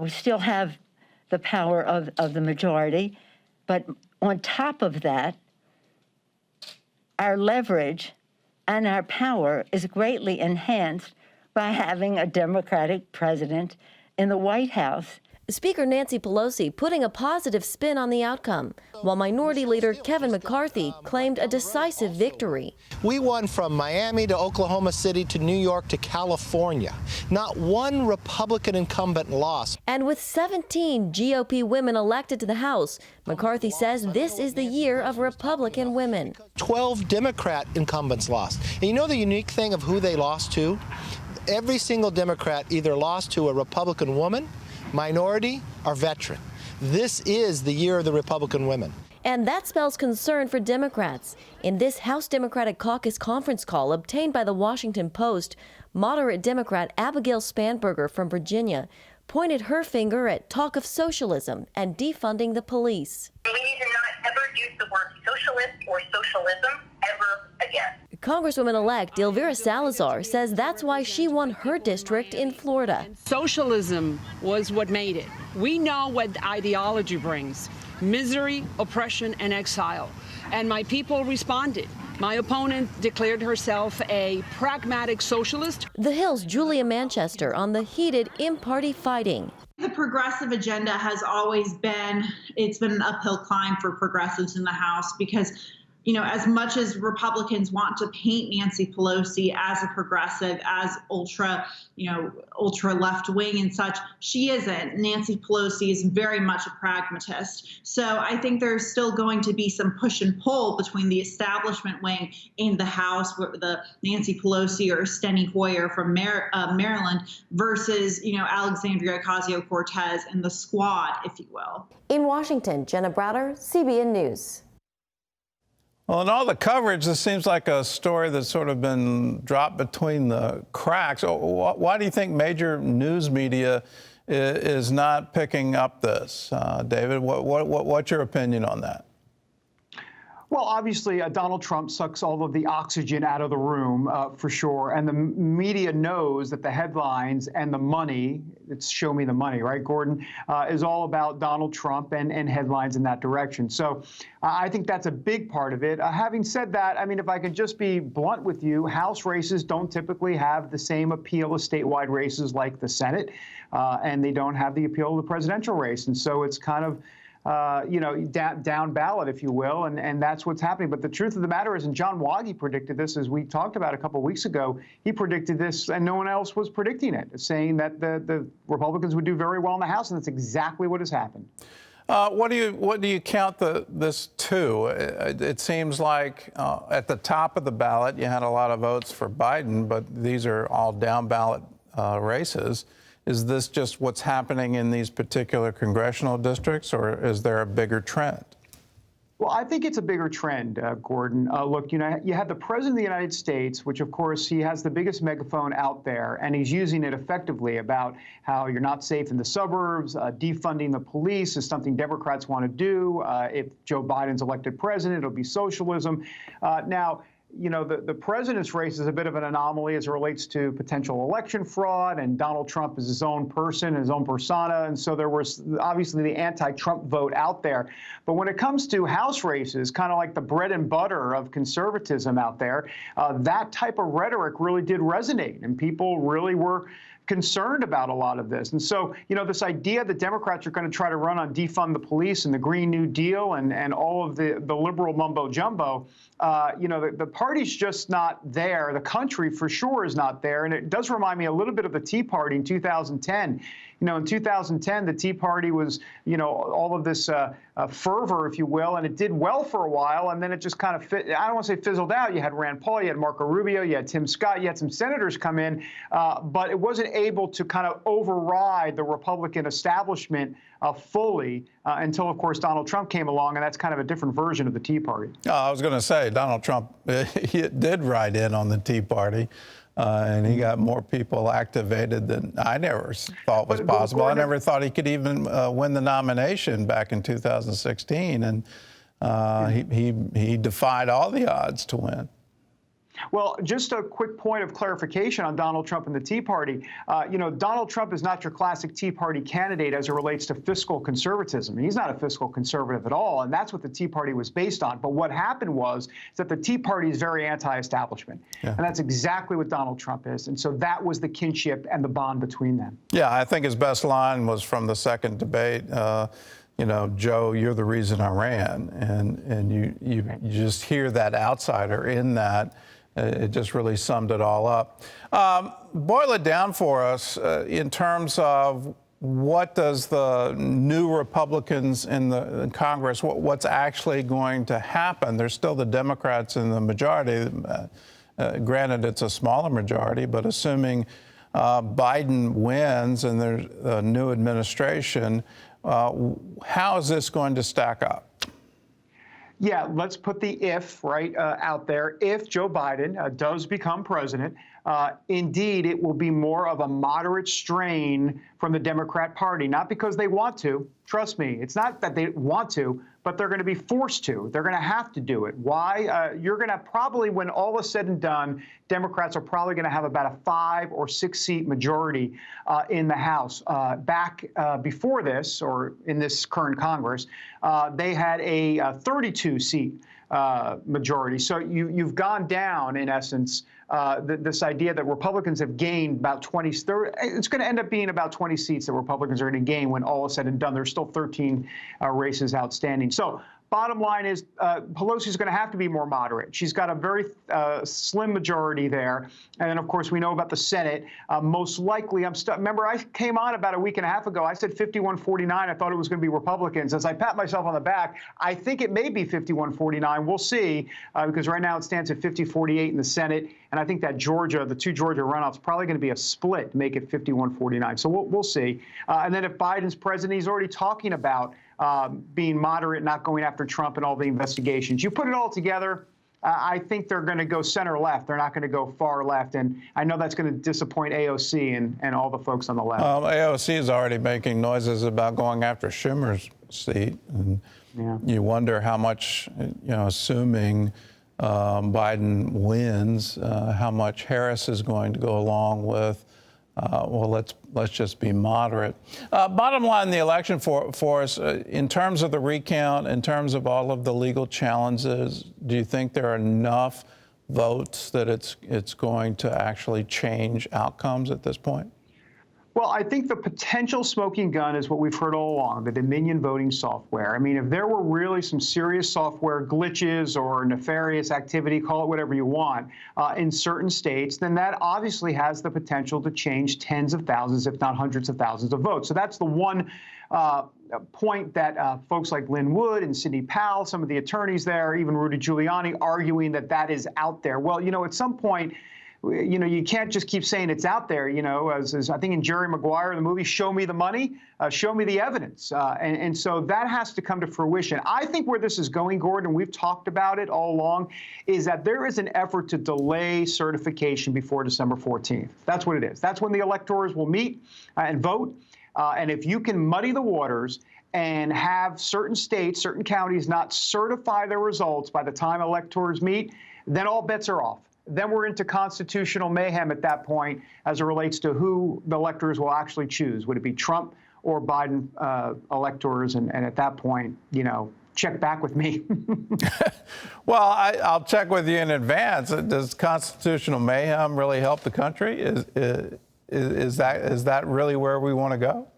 We still have the power of the majority, but on top of that, our leverage and our power is greatly enhanced by having a Democratic president in the White House. Speaker Nancy Pelosi putting a positive spin on the outcome, while Minority Leader Kevin McCarthy claimed a decisive victory. We won from Miami to Oklahoma City to New York to California. Not one Republican incumbent lost. And with 17 GOP women elected to the House, McCarthy says this is the year of Republican women. 12 Democrat incumbents lost. And you know the unique thing of who they lost to? Every single Democrat either lost to a Republican woman, minority, or veteran. This is the year of the Republican women. And that spells concern for Democrats. In this House Democratic Caucus conference call obtained by the Washington Post, moderate Democrat Abigail Spanberger from Virginia pointed her finger at talk of socialism and defunding the police. We need to not ever use the word socialist or socialism ever again. Congresswoman-elect Elvira Salazar says that's why she won her district in Florida. Socialism was what made it. We know what ideology brings: misery, oppression, and exile. And my people responded. My opponent declared herself a pragmatic socialist. The Hill's Julia Manchester on the heated in-party fighting. The progressive agenda has always been, it's been an uphill climb for progressives in the House because, you know, as much as Republicans want to paint Nancy Pelosi as a progressive, as ultra left wing and such, she isn't. Nancy Pelosi is very much a pragmatist. So I think there's still going to be some push and pull between the establishment wing in the House, where the Nancy Pelosi or Steny Hoyer from Maryland versus, Alexandria Ocasio-Cortez and the squad, if you will. In Washington, Jenna Browder, CBN News. Well, in all the coverage, this seems like a story that's sort of been dropped between the cracks. Why do you think major news media is not picking up this? David, what's your opinion on that? Well, obviously, Donald Trump sucks all of the oxygen out of the room, for sure. And the media knows that the headlines and the money, it's show me the money, right, Gordon, is all about Donald Trump and headlines in that direction. So I think that's a big part of it. Having said that, I mean, if I could just be blunt with you, House races don't typically have the same appeal as statewide races like the Senate, and they don't have the appeal of the presidential race. And so it's kind of down ballot, if you will, and that's what's happening. But the truth of the matter is, and John Waggy predicted this, as we talked about a couple of weeks ago, he predicted this and no one else was predicting it, saying that the Republicans would do very well in the House, and that's exactly what has happened. What do you count this to? It seems like at the top of the ballot, you had a lot of votes for Biden, but these are all down ballot races. Is this just what's happening in these particular congressional districts, or is there a bigger trend? Well, I think it's a bigger trend, Gordon. Look, you have the President of the United States, which, of course, he has the biggest megaphone out there, and he's using it effectively about how you're not safe in the suburbs, defunding the police is something Democrats want to do. If Joe Biden's elected president, it'll be socialism. Now, the president's race is a bit of an anomaly as it relates to potential election fraud, and Donald Trump is his own person, his own persona, and so there was obviously the anti-Trump vote out there. But when it comes to House races, kind of like the bread and butter of conservatism out there, that type of rhetoric really did resonate, and people really were concerned about a lot of this. And so, this idea that Democrats are going to try to run on defund the police and the Green New Deal and all of the liberal mumbo jumbo, the party's just not there. The country for sure is not there. And it does remind me a little bit of the Tea Party in 2010. In 2010, the Tea Party was, all of this fervor, if you will, and it did well for a while, and then it just kind of, I don't want to say fizzled out. You had Rand Paul, you had Marco Rubio, you had Tim Scott, you had some senators come in, but it wasn't able to kind of override the Republican establishment fully until, of course, Donald Trump came along, and that's kind of a different version of the Tea Party. I was going to say, Donald Trump he did ride in on the Tea Party. And he got more people activated than I never thought was possible. I never thought he could even win the nomination back in 2016. And he defied all the odds to win. Well, just a quick point of clarification on Donald Trump and the Tea Party. Donald Trump is not your classic Tea Party candidate as it relates to fiscal conservatism. He's not a fiscal conservative at all, and that's what the Tea Party was based on. But what happened was that the Tea Party is very anti-establishment, and that's exactly what Donald Trump is. And so that was the kinship and the bond between them. Yeah, I think his best line was from the second debate. Joe, you're the reason I ran, and you just hear that outsider in that. It just really summed it all up. Boil it down for us in terms of what does the new Republicans in Congress, what's actually going to happen? There's still the Democrats in the majority. Granted, it's a smaller majority, but assuming Biden wins and there's a new administration, how is this going to stack up? Yeah, let's put the if out there. If Joe Biden does become president, indeed, it will be more of a moderate strain from the Democrat Party, not because they want to. Trust me, it's not that they want to, but they're going to be forced to. They're going to have to do it. Why? You're going to probably, when all is said and done, Democrats are probably going to have about a 5 or 6 seat majority in the House. Back before this, or in this current Congress, they had a 32 seat majority. So you've gone down, in essence, this idea that Republicans have gained about 20, it's going to end up being about 20 seats that Republicans are going to gain when all is said and done. There's still 13 races outstanding. So bottom line is Pelosi's going to have to be more moderate. She's got a very slim majority there. And then, of course, we know about the Senate. Most likely, remember, I came on about a week and a half ago. I said 51-49. I thought it was going to be Republicans. As I pat myself on the back, I think it may be 51-49. We'll see, because right now it stands at 50-48 in the Senate. And I think that the two Georgia runoffs, probably going to be a split to make it 51-49. So we'll see. And then if Biden's president, he's already talking about being moderate, not going after Trump and all the investigations. You put it all together, I think they're going to go center left. They're not going to go far left. And I know that's going to disappoint AOC and all the folks on the left. AOC is already making noises about going after Schumer's seat. And you wonder how much, assuming Biden wins, how much Harris is going to go along with, let's just be moderate. Bottom line, the election for us, in terms of the recount, in terms of all of the legal challenges, do you think there are enough votes that it's going to actually change outcomes at this point? Well, I think the potential smoking gun is what we've heard all along, the Dominion voting software. I mean, if there were really some serious software glitches or nefarious activity, call it whatever you want, in certain states, then that obviously has the potential to change tens of thousands, if not hundreds of thousands of votes. So that's the one point that folks like Lynn Wood and Sidney Powell, some of the attorneys there, even Rudy Giuliani, arguing that is out there. Well, at some point, you can't just keep saying it's out there, as I think in Jerry Maguire, the movie, show me the money, show me the evidence. And so that has to come to fruition. I think where this is going, Gordon, and we've talked about it all along, is that there is an effort to delay certification before December 14th. That's what it is. That's when the electors will meet and vote. And if you can muddy the waters and have certain states, certain counties not certify their results by the time electors meet, then all bets are off. Then we're into constitutional mayhem at that point as it relates to who the electors will actually choose. Would it be Trump or Biden electors? And at that point, check back with me. Well, I'll check with you in advance. Does constitutional mayhem really help the country? Is that really where we want to go?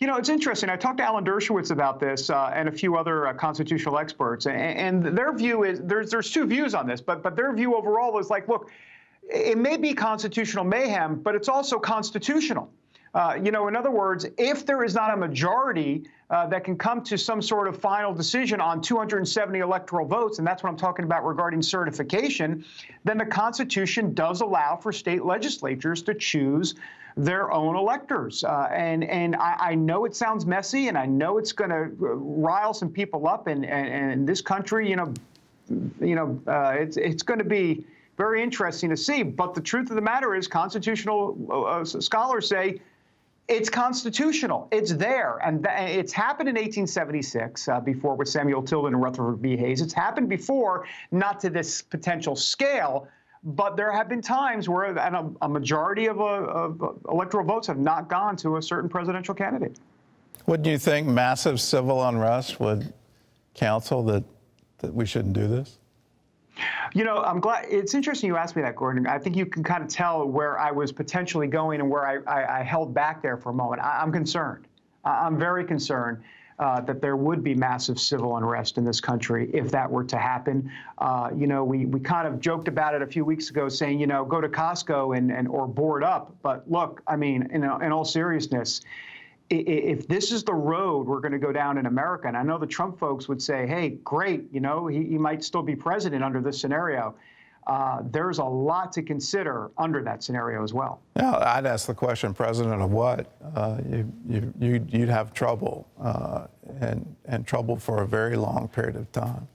It's interesting. I talked to Alan Dershowitz about this and a few other constitutional experts, and their view is there's two views on this, but their view overall is like, look, it may be constitutional mayhem, but it's also constitutional. In other words, if there is not a majority that can come to some sort of final decision on 270 electoral votes, and that's what I'm talking about regarding certification, then the Constitution does allow for state legislatures to choose their own electors. And I know it sounds messy, and I know it's going to rile some people up. And in this country, it's going to be very interesting to see. But the truth of the matter is, constitutional scholars say it's constitutional. It's there. And it's happened in 1876 before with Samuel Tilden and Rutherford B. Hayes. It's happened before, not to this potential scale, But there have been times where a majority of electoral votes have not gone to a certain presidential candidate. Wouldn't you think massive civil unrest would counsel that we shouldn't do this? You know, I'm glad. It's interesting you asked me that, Gordon. I think you can kind of tell where I was potentially going and where I held back there for a moment. I'm concerned. I'm very concerned that there would be massive civil unrest in this country if that were to happen. You know, we kind of joked about it a few weeks ago, saying, you know, go to Costco and or board up. But look, I mean, in all seriousness, if this is the road we're going to go down in America, and I know the Trump folks would say, hey, great, you know, he might still be president under this scenario. There's a lot to consider under that scenario as well. Yeah, I'd ask the question, president of what? You'd have trouble, and trouble for a very long period of time.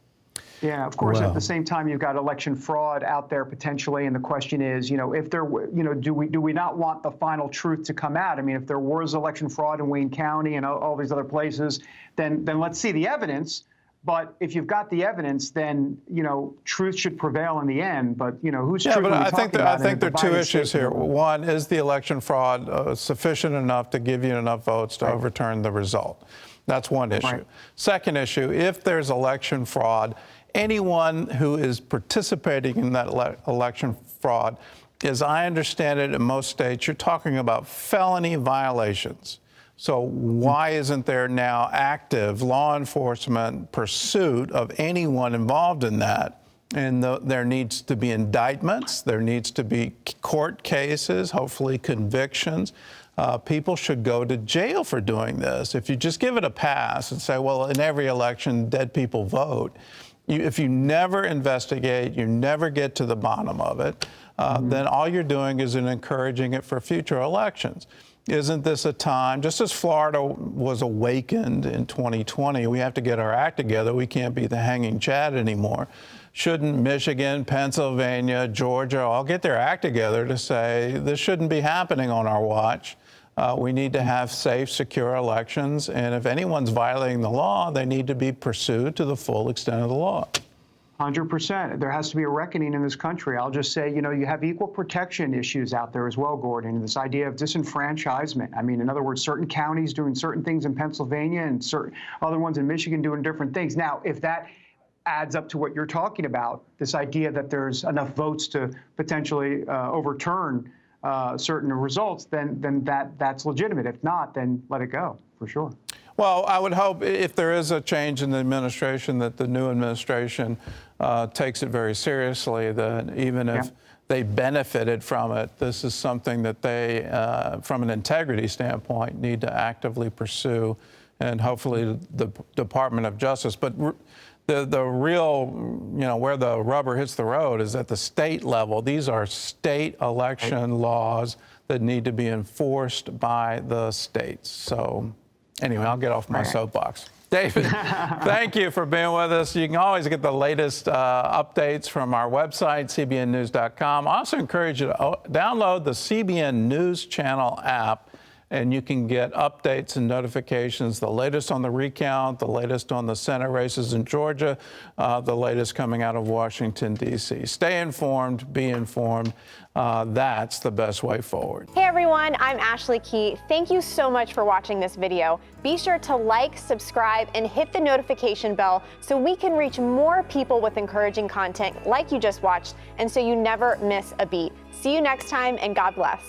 Yeah, of course. At the same time, you've got election fraud out there potentially, and the question is, you know, if there, you know, do we not want the final truth to come out? I mean, if there was election fraud in Wayne County and all these other places, then let's see the evidence. But if you've got the evidence, then, you know, truth should prevail in the end. But, you know, who's truth? Yeah, but I think there are two issues here. One, is the election fraud sufficient enough to give you enough votes to overturn the result? That's one issue. Right. Second issue, if there's election fraud, anyone who is participating in that election fraud, as I understand it, in most states, you're talking about felony violations. So why isn't there now active law enforcement pursuit of anyone involved in that? And there needs to be indictments. There needs to be court cases, hopefully convictions. People should go to jail for doing this. If you just give it a pass and say, well, in every election, dead people vote, if you never investigate, you never get to the bottom of it, then all you're doing is encouraging it for future elections. Isn't this a time, just as Florida was awakened in 2020, we have to get our act together. We can't be the hanging chad anymore. Shouldn't Michigan, Pennsylvania, Georgia all get their act together to say this shouldn't be happening on our watch? We need to have safe, secure elections. And if anyone's violating the law, they need to be pursued to the full extent of the law. 100%. There has to be a reckoning in this country. I'll just say, you know, you have equal protection issues out there as well, Gordon. This idea of disenfranchisement. I mean, in other words, certain counties doing certain things in Pennsylvania and certain other ones in Michigan doing different things. Now, if that adds up to what you're talking about, this idea that there's enough votes to potentially overturn certain results, then that's legitimate. If not, then let it go, for sure. Well, I would hope if there is a change in the administration that the new administration takes it very seriously, that even if they benefited from it, this is something that they, from an integrity standpoint, need to actively pursue, and hopefully the Department of Justice. But the real, you know, where the rubber hits the road is at the state level. These are state election laws that need to be enforced by the states. So anyway, I'll get off my soapbox. David, thank you for being with us. You can always get the latest updates from our website, cbnnews.com. I also encourage you to download the CBN News Channel app, and you can get updates and notifications, the latest on the recount, the latest on the Senate races in Georgia, the latest coming out of Washington, D.C. Stay informed, be informed. That's the best way forward. Hey everyone, I'm Ashley Key. Thank you so much for watching this video. Be sure to like, subscribe, and hit the notification bell so we can reach more people with encouraging content like you just watched, and so you never miss a beat. See you next time, and God bless.